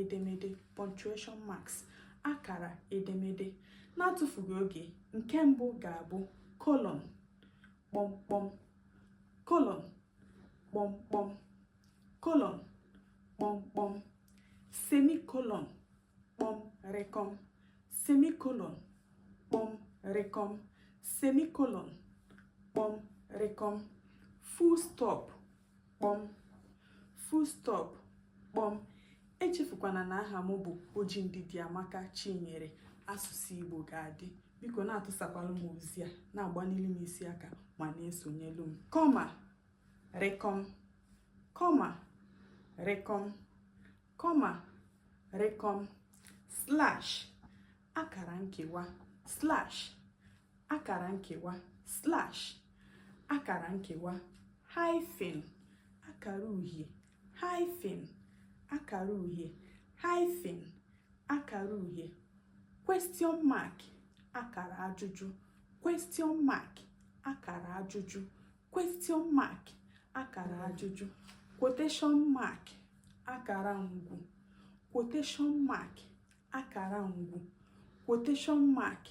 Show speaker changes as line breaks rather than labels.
edemede, punctuation marks, akara edemede. Na-atụfughị oge, nke mbụ ga-abụ colon, kpọmkpọm, colon, kpọmkpọm, colon, kpọmkpọm, semicolon, kpọm rịkọm, semicolon, kpọm rịkọm, semicolon, kpọm rịkọm, full stop, kpọm, full stop, kpọm. Echefukwana na aha m bụ Ojindidiamaka Chinyere. Asụsụ Igbo ga-adị. Biko na-atụsakwala m ozi a, na-agbanili m isi aka ma na-esonyelu m. Kọma, rịkọm, kọma, rịkọm, kọma, rịkọm, slash, akara nkewa, slash, akara nkewa, slash, akara nkewa, hyphen, akara uhie, hyphen, akara uhie, hyphen, akara uhie, question mark, akara ajụjụ, question mark, akara ajụjụ, question mark, akara ajụjụ, quotation mark, akara ngwu, quotation mark, akara ngwu, quotation mark,